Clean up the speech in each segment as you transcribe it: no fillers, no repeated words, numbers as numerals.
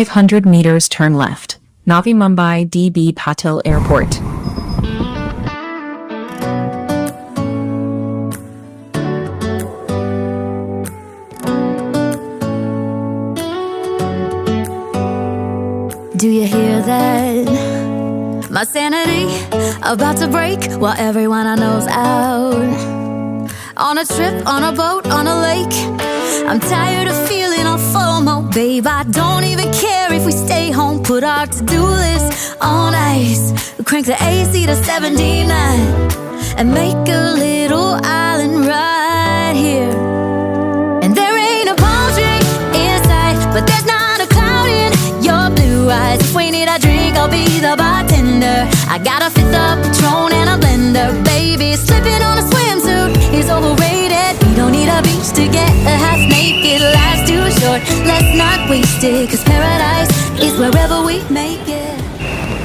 500 meters turn left. Navi Mumbai DB Patil Airport. Do you hear that? My sanity about to break while everyone I know's out. On a trip, on a boat, on a lake. I'm tired of feeling all FOMO, babe. I don't even care if we stay home. Put our to-do list on ice. Crank the AC to 79 and make a little island right here. And there ain't a palm tree in sight, but there's not a cloud in your blue eyes. If we need a drink, I'll be the bartender. I got a fifth of Patron and a blender, baby. Slipping on a swimsuit is overrated. We don't need a beach to get a half naked. Life's too short, let's not waste it, cause paradise is wherever we make it.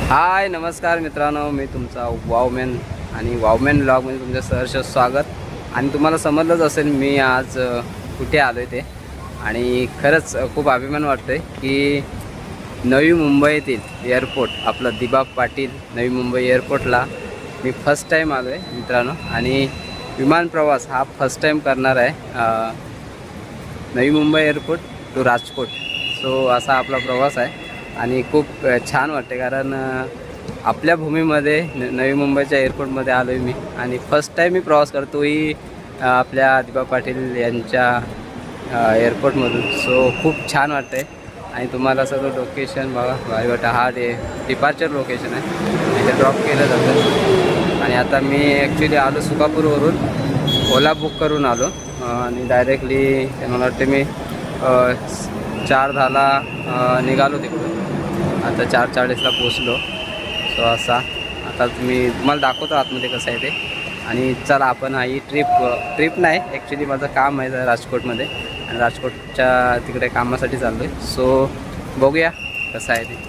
हाय नमस्कार मित्रांनो, मी तुमचा वावमॅन आणि वावमॅन ब्लॉगमध्ये तुमचं सहर्ष स्वागत. आणि तुम्हाला समजलंच असेल मी आज कुठे आलो आहे ते. आणि खरंच खूप अभिमान वाटतो आहे की नवी मुंबईतील एअरपोर्ट आपलं दिबा पाटील नवी मुंबई एअरपोर्टला मी फर्स्ट टाईम आलो आहे मित्रांनो. आणि विमान प्रवास हा फर्स्ट टाईम करणार आहे Navi Mumbai airport to Rajkot. So असा आपला प्रवास आहे आणि खूप छान वाटते, कारण आपल्या भूमीमध्ये नवी मुंबईच्या एअरपोर्टमध्ये आलो आहे मी. आणि फर्स्ट टाईम मी प्रवास करतो ही आपल्या दिबा पाटील यांच्या एअरपोर्टमधून. सो खूप छान वाटते. आणि तुम्हाला सगळं लोकेशन बघा भारी वाटतं. हा डिपार्चर लोकेशन आहे, इथे ड्रॉप केलं जातं. आणि आता मी ॲक्च्युली आलो सुकापूरवरून, ओला बुक करून आलो आणि डायरेक्टली मला वाटते मी 4:10ला निघालो तिकडून. आता 4:40ला पोचलो. सो असा आता तुम्हाला दाखवतो आतमध्ये कसं आहे ते. आणि चला आपण ही ट्रिप नाही, ॲक्च्युली माझं काम आहे राजकोटमध्ये आणि राजकोटच्या तिकडे कामासाठी चाललो आहे. सो बघूया कसं आहे ते.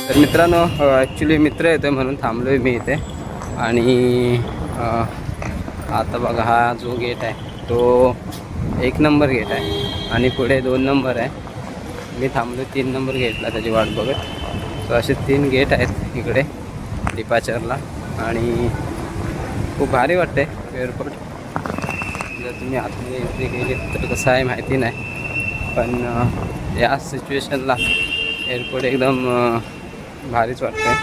तर मित्रांनो ॲक्च्युली मित्र येतो आहे म्हणून थांबलो आहे मी इथे. आणि आता बघा हा जो गेट आहे तो 1 नंबर गेट आहे आणि पुढे 2 नंबर आहे. मी थांबलो 3 नंबर गेटला त्याची वाट बघत. सो असे 3 गेट आहेत इकडे डिपार्चरला. आणि खूप भारी वाटते एअरपोर्ट. जर तुम्ही आतमध्ये एंट्री केली तर कसं आहे माहिती नाही, पण या सिच्युएशनला एअरपोर्ट एकदम भारीच वाटतंय.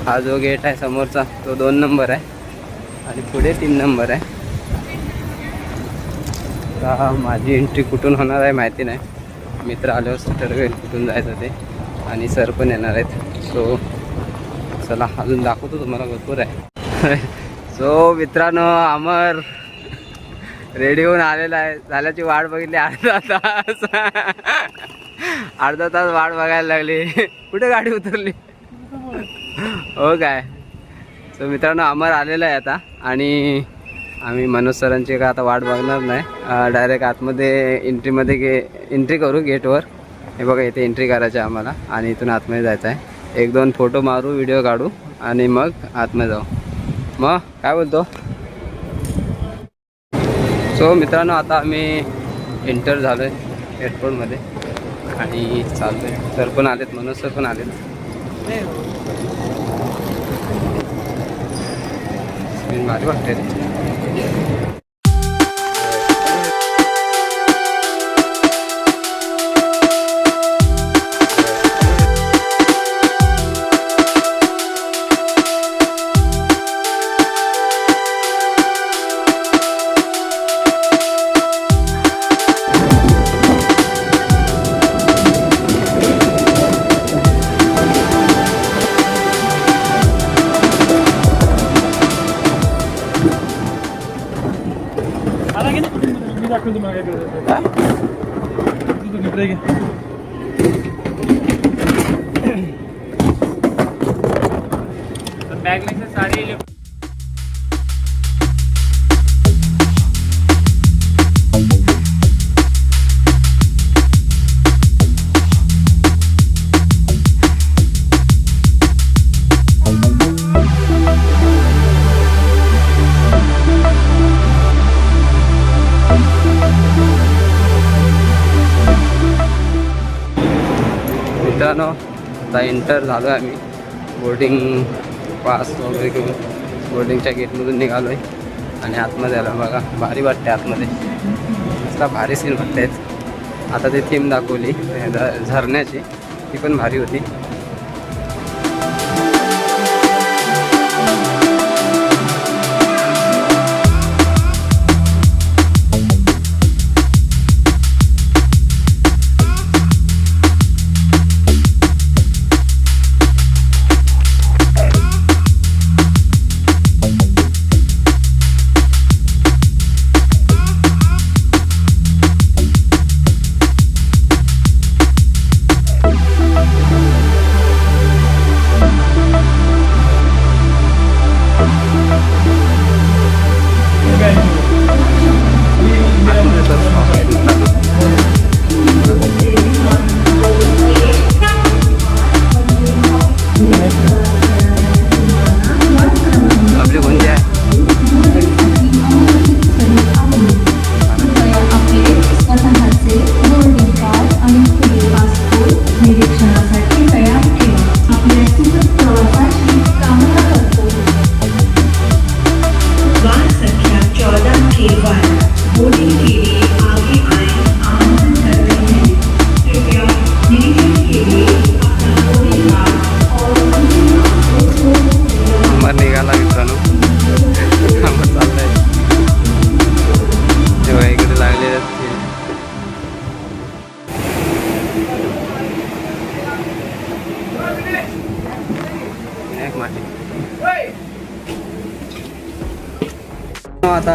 हा जो गेट आहे समोरचा तो 2 नंबर आहे आणि पुढे 3 नंबर आहे. आता माझी एंट्री कुठून होणार आहे माहिती नाही. मित्र आल्यावर ठरवेल कुठून जायचं ते. आणि सर पण येणार आहेत. सो चला अजून दाखवतो तुम्हाला, भरपूर आहे. सो मित्रांनो अमर रेडी होऊन आलेला आहे. झाल्याची वाट बघितली अर्धा तास वाट बघायला लागली. कुठे गाडी उतरली हो काय. सो मित्रांनो अमर आलेला आहे आता. आणि आम्ही मनोज सरांची का आता वाट बघणार नाही, डायरेक्ट आतमध्ये एंट्री करू गेटवर. हे बघा इथे एंट्री करायची आहे आम्हाला आणि इथून आतमध्ये जायचं आहे. 1-2 फोटो मारू, व्हिडिओ काढू आणि मग आतमध्ये जाऊ. मग काय बोलतो. सो मित्रांनो आता आम्ही एंटर झालो आहे एअरपोर्टमध्ये आणि चालतो आहे. सर पण आलेत, मनोज सर पण आलेत. स्क्रीन भारी वाटते रे. मित्रांनो आता एंटर झालो आहे आम्ही बोर्डिंग पास वगैरे घेऊन बोर्डिंगच्या गेटमधून निघालो आहे आणि आतमध्ये आलो बघा. भारी वाटते आतमध्ये, मस्त भारी सीन वाटत आहेत. आता ते थीम दाखवली झरण्याची, ती पण भारी होती. आपले कोणते आहे? निरीक्षणासाठी तयार ठेवा. आपल्या सुखद प्रवासाची कामना करतो. वाहन संख्या 14 के बाद बोर्डिंग के लिए आगे आए आमंत्रण कर रहे हैं. कृपया निरीक्षण के लिए अपना बोर्डिंग कार्ड और नंबर निघाला मित्रांनो. नंबर चाललाय तेव्हा इकडे लागले आता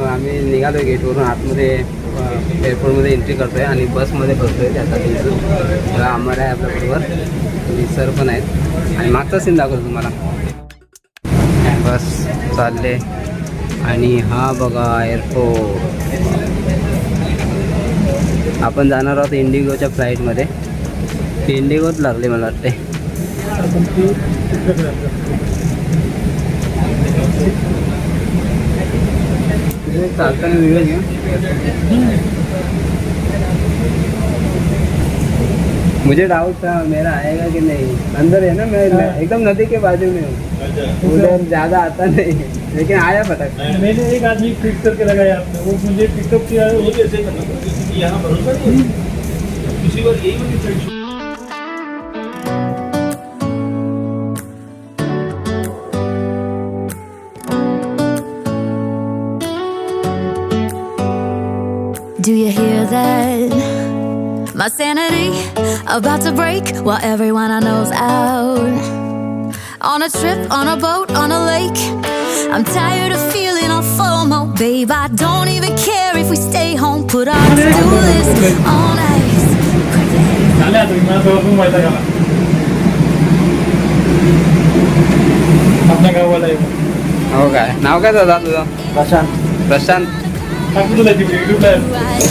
आम्ही निघालो आहे गेटवरून. आतमध्ये एअरपोर्टमध्ये एंट्री करतो आहे आणि बसमध्ये बसतो आहे. त्यासाठी आम्हाला आहे आपल्याबरोबर आणि सर पण आहेत आणि मागचा सीन दाखवतो तुम्हाला. बस चालले आणि हा बघा एअरपोर्ट. आपण जाणार आहोत इंडिगोच्या फ्लाईटमध्ये. इंडिगोच लागले मला वाटते. चालताना व्हिडिओ घेऊ. मुझे डाउट था मेरा आएगा कि नहीं. अंदर है ना, मैं एकदम नदी के बाजू में हूँ, उधर ज़्यादा आता नहीं, लेकिन आया फटक. मैंने एक आदमी फिक्स करके लगाया आपने, वो मुझे पिकअप किया है. वो कैसे करना यहाँ भरोसा नहीं किसी बार यही वाली. Do you hear that? My sanity about to break while everyone I know's out. On a trip, on a boat, on a lake. I'm tired of feeling all FOMO, babe. I don't even care if we stay home. Put our to-do list on ice. झाल्या तुम्ही मला सोबत माहिती का आपल्या गावाला येऊ. हो काय नाव काय दादा तुझं? प्रशांत. प्रशांत. टाकू तुला युट्यूबला.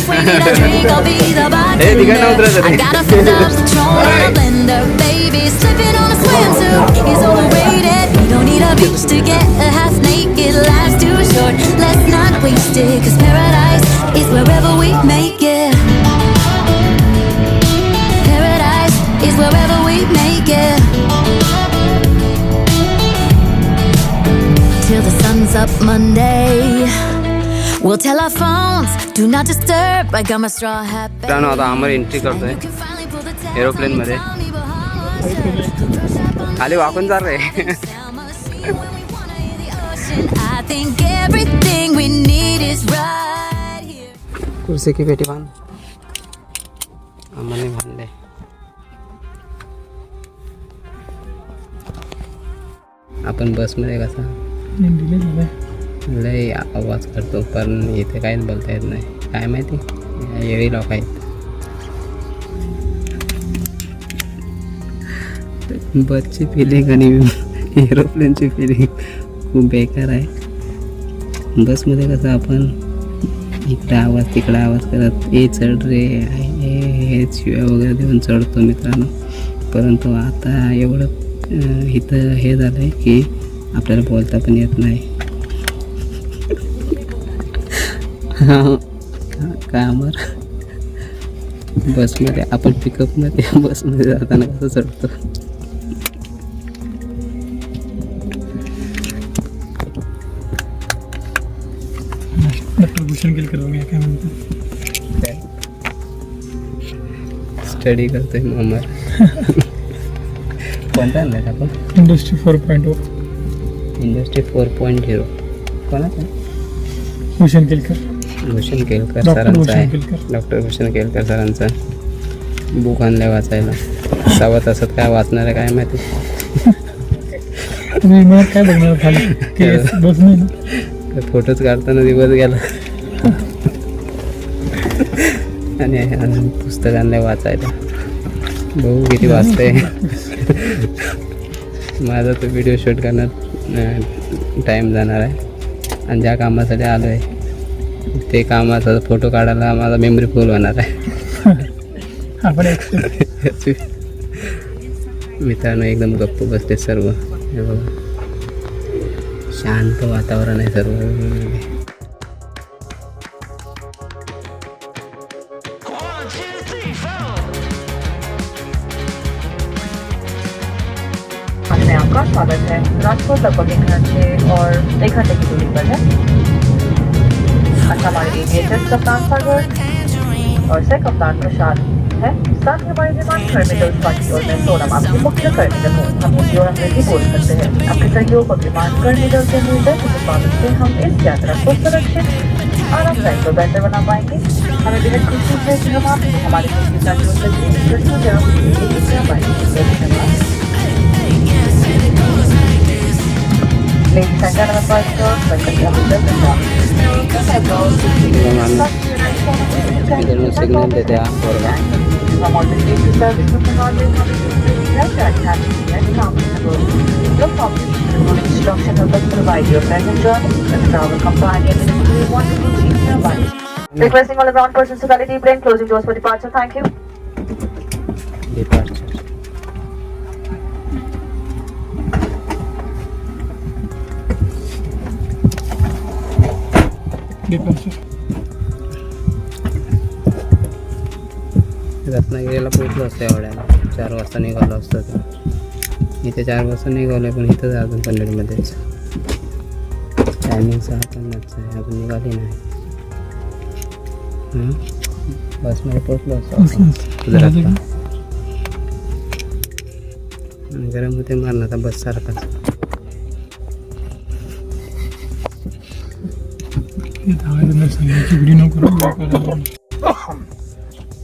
When did I drink? I'll be the bartender. I got a fifth of Patron in a blender. Baby, slipping on a swimsuit is overrated. You don't need a beach to get a half naked. Life's too short, let's not waste it. 'Cause paradise is wherever we make it. Paradise is wherever we make it. Till the sun's up Monday. We'll tell our phones, do not disturb. I got my straw hat back. मित्रांनो आता आम्हाला entry करतोय एरोप्लेनमध्ये. खाली वाकून जा रे. I think everything we need is right here. कुर्सी की पेटी बांध. आम्हाला बांधले. आपण बसमध्ये कसा लय आवाज करतो पण इथे काहीच बोलता येत नाही. काय माहिती येळी लोक आहेत. बसची फिलिंग आणि एरोप्लेनची फिलिंग खूप बेकार आहे. बसमध्ये कसं आपण इकडं आवाज तिकडं आवाज करत ए चढ रे हे शिव्या वगैरे देऊन चढतो मित्रांनो. परंतु आता एवढं इथं हे झालं आहे की आपल्याला बोलता पण येत नाही. कामावर बसमध्ये आपण पिकअपमध्ये बसमध्ये जाताना कसं चढतो. डॉक्टर भूषण केलकर बघा काय म्हणतो. स्टडी करतोय मामार. कोणता आणलाय आपण? इंडस्ट्री 4.0. इंडस्ट्री 4.0 कोणाचा? भूषण केलकर. भूषण केलकर डॉक्टर सरांचा भूषण आहे. केलकर. डॉक्टर भूषण केलकर सरांचा बुक आणलाय वाचायला. 6 तासात काय वाचणार आहे काय माहिती. तुम्ही मला काय बघणार खाली ते बस नाही ना. फोटोज काढताना दिवस गेला. आणि अजून पुस्तक आणलंय वाचायला. बघू किती वाचतंय. माझा तो व्हिडिओ शूट करण्यात टाईम जाणार आहे. आणि ज्या कामासाठी आलो आहे ते कामाचा फोटो काढायला माझा मेमरी फुल होणार आहे. आपण मित्रांनो एकदम गप्प बसते सर्व. हे बघा शांत वातावरण आहे सर्व. में आपका स्वागत है। राजकोट लगभग 1 घंटे और 1 घंटे की दूरी पर है। अच्छा हमारे AVHS कप्तान सागर और से कप्तान प्रसाद है। साथ ही हमारे विमान टर्मिनल की ओर में सोनम आपकी मुख्य टर्मिनल हो। हम हिंदी और अंग्रेजी बोल सकते हैं। आपके सहयोग और विमान टर्मिनल के निर्देश के स्वागत से हम इस यात्रा को सुरक्षित आरामदायक और बेहतर बना पाएंगे। हमें बेहद खुशी है कि हम आपको हमारे साथियों से Ladies and gentlemen, welcome to मित्रांनो सिग्नल देते हा पोरगा. instruction of us provide your passenger and travel companion in a way want to keep nearby. Requesting all ground persons to quality plane closing doors for departure. Thank you. Departure. रत्नागिरीला पोहोचलो असतो एवढ्याला. 4 वाजता निघालो असतो तर. इथे 4 वाजता निघालो पण इथंच अजून पनवेलमध्येच. टायमिंग 6:50 आहे अजून निघाली नाही. बसमध्ये पोहोचलो असतो गुजरातला. गरम होते मारणार आता बस सारखाच.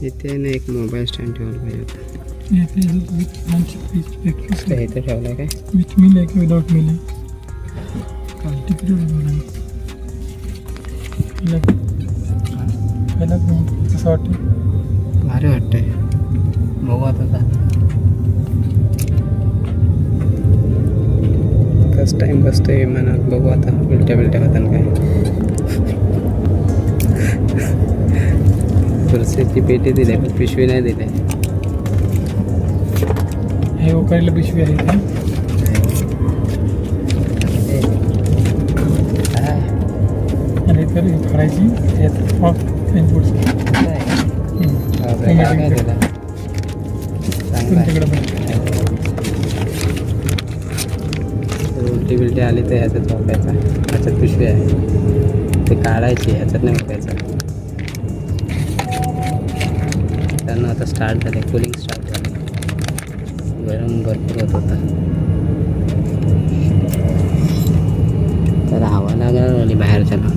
इथे ना एक मोबाईल स्टँड ठेवला पाहिजे होता. इथे ठेवला काय? विथ मिल आहे की विदाउट मिल आहे? कसं वाटतं? भारी वाटतंय. बघू आता फर्स्ट टाइम बसतोय विमानात. बघू आता उलट्या होताना काय. खुर्चीची पेटी दिली पण पिशवी नाही दिली. हे उकायला पिशवी आहे का? आणि तर काढायची उलटी बिलटी आली तर ह्याच्यात वाकायचा. ह्याच्यात पिशवी आहे ते काढायची, ह्याच्यात नाही वाकायचं. त्यांना आता स्टार्ट झाले. कूलिंग स्टार्ट झाले. गरम भरपूर होत होता. तर हवा लागणार आणि बाहेरच्याला.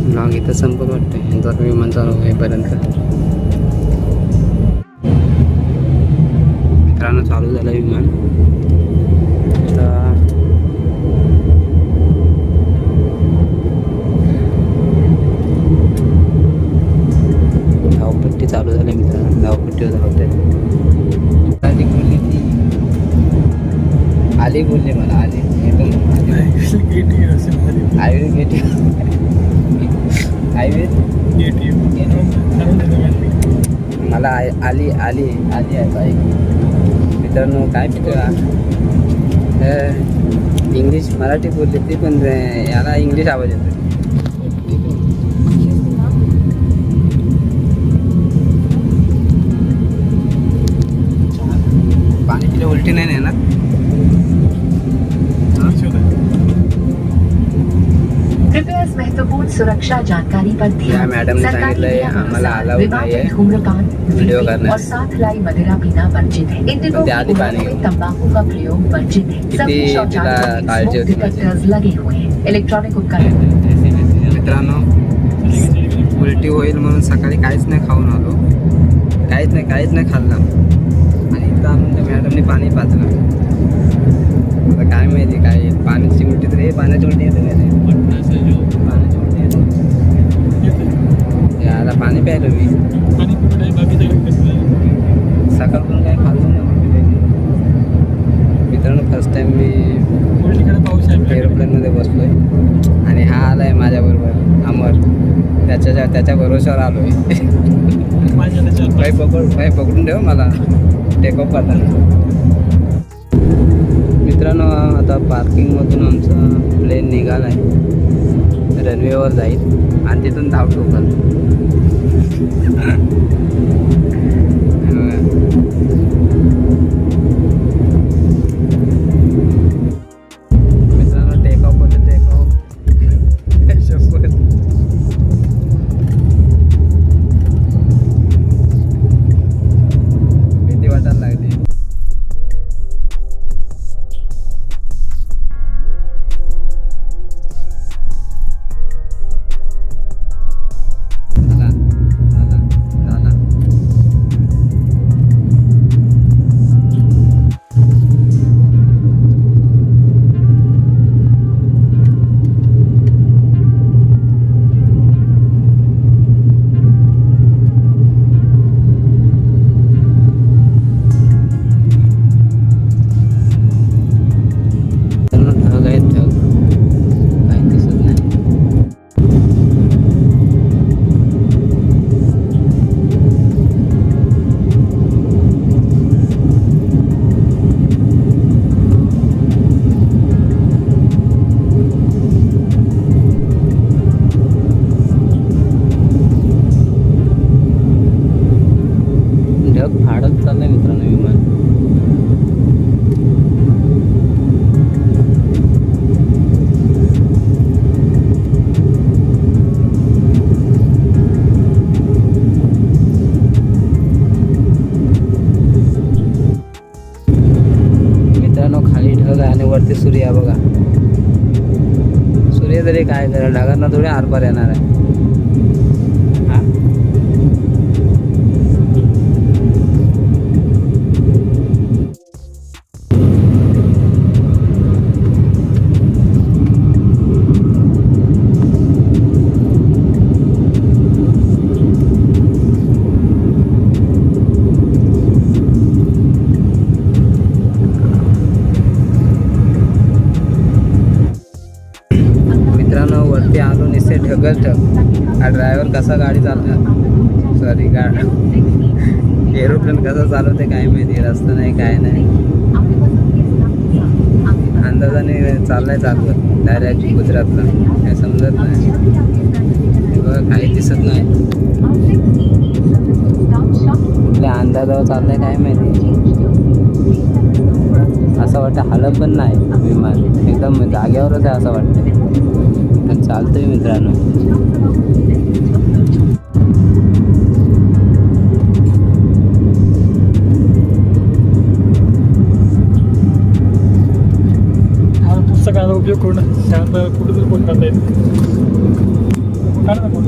ब्लॉग इथं संपत वाटते. जर विमान चालू होईपर्यंत. मित्रांनो चालू झालं विमान. आता होते. ती बोलली ती आली बोलली मला आली येतो I will get you I will मला आली आली आली आहे बाईक. मित्रांनो काय इंग्लिश मराठी बोलली ती पण याला इंग्लिश आवाज येतो. पाणी पिल्या उलटी नाही ना. कृपया इस महत्वपूर्ण सुरक्षा जानकारी पर या ध्यान मैडम ने सरकारी सांगितलंय नियमानुसार आम्हाला अलाउड विवाह में नाहीये धूम्रपान वीडियो वीडियो करना. और साथ लाई मदिरा पीना वर्जित है. इन दिनों पण त्या आधी पाणी में तंबाकू का प्रयोग वर्जित है. सभी किती शौचालयों तिला में काळजी स्मोक होती माझी. डिटेक्टर्स लगे हुए हैं. इलेक्ट्रॉनिक उपकरण मित्रांनो उलटी होईल म्हणून सकाळी काहीच नाही खाऊन आलो. काहीच नाही खाल्लं आणि इथं आणून त्या मॅडमने पाणी पाजलं. आता काय माहिती काय पाण्याची उलटी तर हे पाण्याची उलटी येते माहिती पाण्याची उलटी येते. याला पाणी प्यायलो मी सकाळपासून काही खाल्लं नाही. मित्रांनो फर्स्ट टाइम मी एरोप्लेनमध्ये बसलोय आणि हा आलाय माझ्याबरोबर अमर. त्याच्या भरोश्यावर आलोय. पाय पकडून ठेव मला टेकअप करताना. मित्रांनो आता पार्किंगमधून आमचा प्लेन निघाला आहे रनवेवर जाईल आणि तिथून धाव ठोकल. मित्रांनो टेकऑफ होतं टेकऑफ भीती वाटायला लागली. ढग आहेत ढग काही दिसत नाही. ढग फाडत चाललंय मित्रांनो विमान. मित्रांनो खाली ढग आहे आणि वरती सूर्य आहे बघा. सूर्य तरी काय करेल ढगांना थोडे आरपार येणार आहे. हा मित्रांनो वरती आलो निश्चित ढगच ढग. हा ड्रायव्हर कसा गाडी चालवतो सॉरी एरोप्लेन कसा चालवते काय माहिती. रस्ता नाही काय नाही अंदाजाने चाललाय चालवत डायरेक्ट गुजरातला काय समजत नाही. बघा काही दिसत नाही कुठल्या अंदाजावर चाललंय काय माहिती. असं वाटतं हलत पण नाही विमान एकदम जाग्यावरच आहे असं वाटतं पण चालतोय मित्रांनो. हा पुस्तकाचा उपयोग करून त्यानंतर कुठेतरी फोन करता येईल. काढा ना फोन.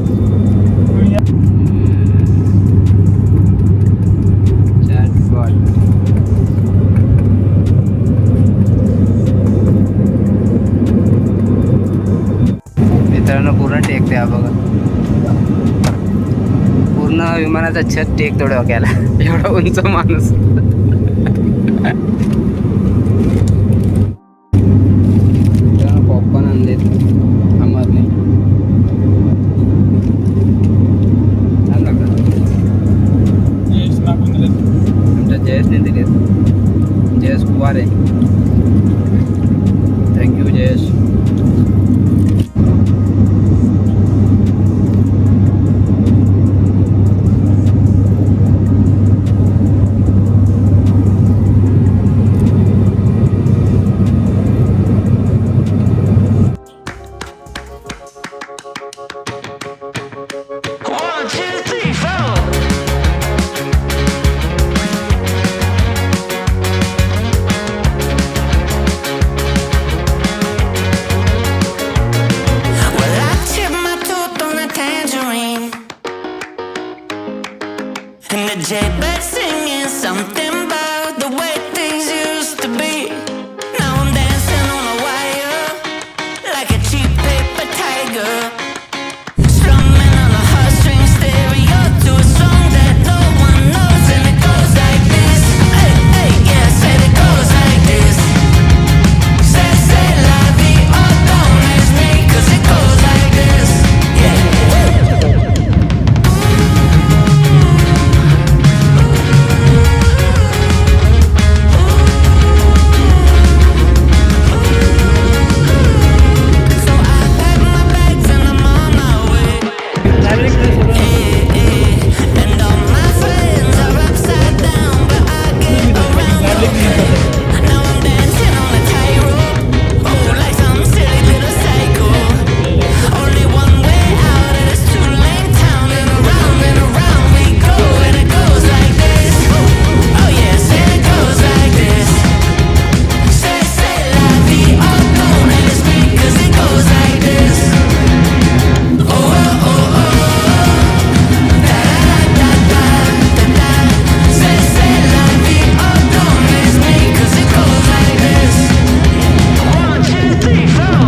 मित्रांनो पूर्ण टेकते हा बघा. पूर्ण विमानाचा छत टेक थोडं डोक्याला एवढा उंच माणूस. पॉपकॉर्न आणलेत अमरने. छान लागतात. आमच्या जयेशने दिलेत. जयेश कुवार आहे. Thank you Jayesh. Well, I chipped my tooth on a tangerine, and the jailbird singing something about the way things used to be. Now I'm dancing on a wire like a cheap paper tiger, strumming on a heartstring stereo to a song that no one knows, and it goes like this. Hey, hey, yeah, said it goes like this. Say la vie, oh, don't ask me, 'cause it goes like this. Yeah. So I pack my bags and I'm on my way. And all my friends are upside down, but I get around okay. Now I'm dancing on a tightrope, oh, like some silly little psycho. Only one way out of this two-lane town, and around we go, and it goes like this. Oh yeah, say it goes like this. Say la vie, oh, don't ask me, 'cause it goes like this. Oh, oh, oh, oh. Da da da da da. Say la vie, oh, don't ask me, 'cause it goes like this. 1, 2, 3, 4.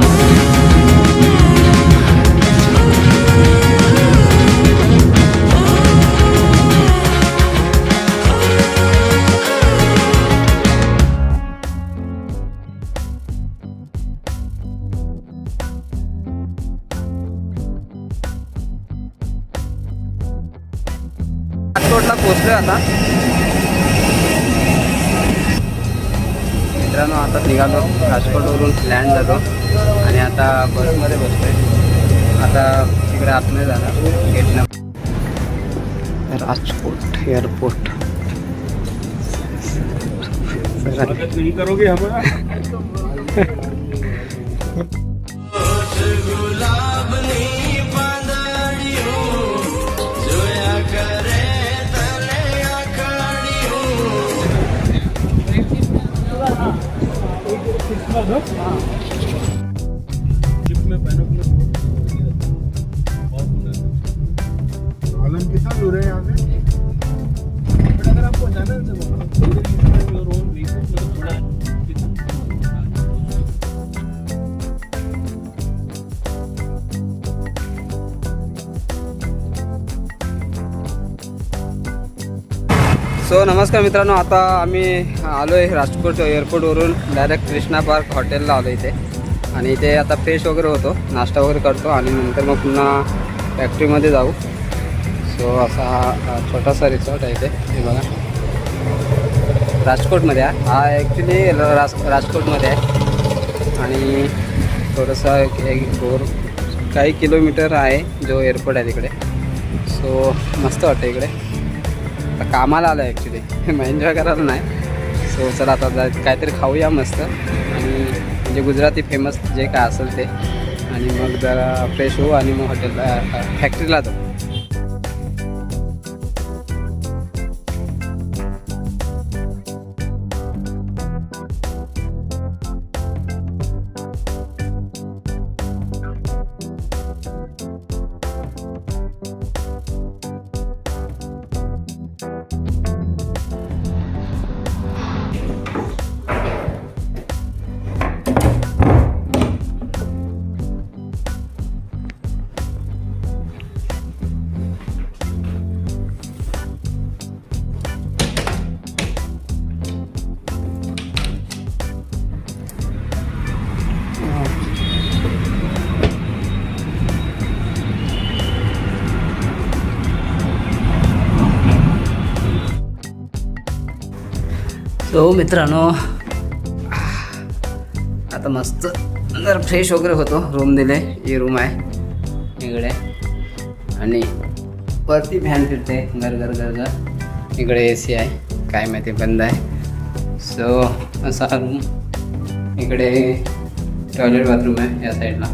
राजकोटला पोचलोय आता मित्रांनो. आता निघालो राजकोटवरून land झालो आणि आता बसमध्ये बसतोय. आता तिकडे आतमध्ये जाणार गेटनं. राजकोट एअरपोर्ट. स्वागत नहीं करोगे हमारा? आलम कितना दूर है यहाँ से? अगर आपको जाना है सो नमस्कार मित्रांनो. आता आम्ही आलो आहे राजकोट एअरपोर्टवरून डायरेक्ट कृष्णा पार्क हॉटेलला आलो इथे. आणि इथे आता फ्रेश वगैरे होतो, नाश्ता वगैरे करतो आणि नंतर मग पुन्हा फॅक्टरीमध्ये जाऊ. सो असा हा छोटासा रिसॉर्ट आहे इथे. हे बघा राजकोटमध्ये आहे. हा ॲक्च्युली राजकोटमध्ये आहे आणि थोडंसं काही किलोमीटर आहे जो एअरपोर्ट आहे तिकडे. सो मस्त वाटतं इकडे. आता कामाला आलं आहे ॲक्च्युली, मग एन्जॉय करायला नाही. सो चला आता काहीतरी खाऊया मस्त आणि म्हणजे गुजराती फेमस जे काय असेल ते. आणि मग जरा फ्रेश होऊ आणि मग हॉटेलला फॅक्टरीला जाऊ. सो मित्रांनो, आता मस्त जर फ्रेश वगैरे होतो. रूम दिले, ही रूम आहे इकडे आणि वरती फॅन फिरते घर. इकडे AC आहे, काय माहिती बंद आहे. सो असा रूम. इकडे टॉयलेट बाथरूम आहे या साईडला.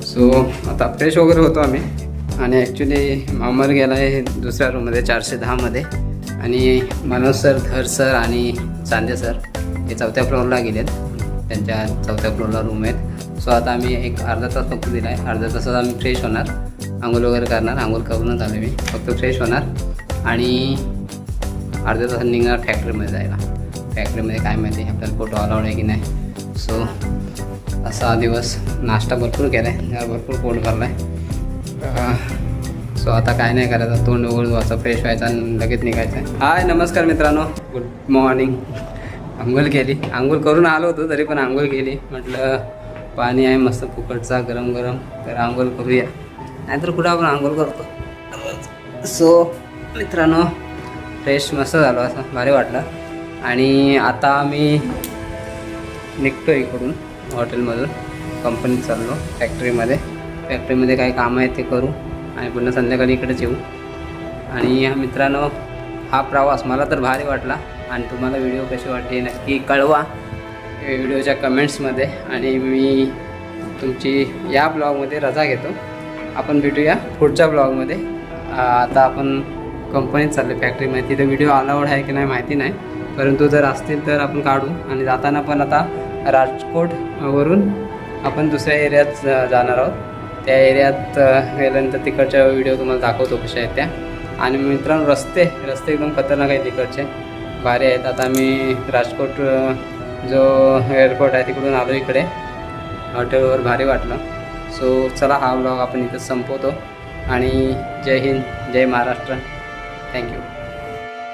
सो आता फ्रेश वगैरे होतो आम्ही आणि ॲक्च्युली अमर गेला आहे दुसऱ्या रूममध्ये 410मध्ये आणि मनोज सर, धर सर आणि चांदे सर हे 4थ्या फ्लोअरला गेलेत. त्यांच्या 4थ्या फ्लोअरला रूम आहेत. सो आता आम्ही एक अर्धा तास फक्त दिला आहे. अर्ध्या तासात आम्ही फ्रेश होणार, आंघोळ वगैरे करणार. आंघोळ करूनच आलो मी, फक्त फ्रेश होणार आणि अर्ध्या तासात निघणार फॅक्टरीमध्ये जायला. फॅक्टरीमध्ये काय माहिती आपल्याला फोटो अलाउड आहे की नाही. सो असा दिवस. नाश्ता भरपूर केला आहे, भरपूर पोट भरला आहे. सो आता काय नाही करायचं, तोंड उघड धुवायचं, फ्रेश व्हायचं आणि लगेच निघायचं आहे. हाय नमस्कार मित्रांनो, गुड मॉर्निंग. आंघोळ केली, आंघोळ करून आलो होतो तरी पण आंघोळ केली. म्हटलं पाणी आहे मस्त फुकटचा गरम गरम, तर आंघोळ करूया, नाहीतर कुठं आपण आंघोळ करतो. सो मित्रांनो, फ्रेश मस्त झालो, असं भारी वाटलं. आणि आता मी निघतो इकडून हॉटेलमधून, कंपनीत चाललो फॅक्टरीमध्ये काही कामं आहेत ते करू आणि पुन्हा संध्याकाळी इकडेच येऊ. आणि मित्रांनो, हा प्रवास मला तर भारी वाटला आणि तुम्हाला व्हिडिओ कशी वाटली नक्की कळवा व्हिडिओच्या कमेंट्समध्ये. आणि मी तुमची या ब्लॉगमध्ये रजा घेतो. आपण भेटूया पुढच्या ब्लॉगमध्ये. आता आपण कंपनीत चाललो फॅक्टरीमध्ये. तिथे व्हिडिओ अलाउड आहे की नाही माहिती नाही, परंतु जर असतील तर आपण काढू. आणि जाताना पण आता राजकोटवरून आपण दुसऱ्या एरियात जाणार आहोत. त्या एरियात गेल्यानंतर तिकडच्या व्हिडिओ तुम्हाला दाखवतो कशा आहेत त्या. आणि मित्रांनो, रस्ते एकदम खतरनाक आहेत तिकडचे, भारी आहेत. आता मी राजकोट जो एअरपोर्ट आहे तिकडून आलो इकडे हॉटेलवर, भारी वाटलं. सो चला, हा ब्लॉग आपण इथं संपवतो आणि जय हिंद, जय महाराष्ट्र. थँक्यू.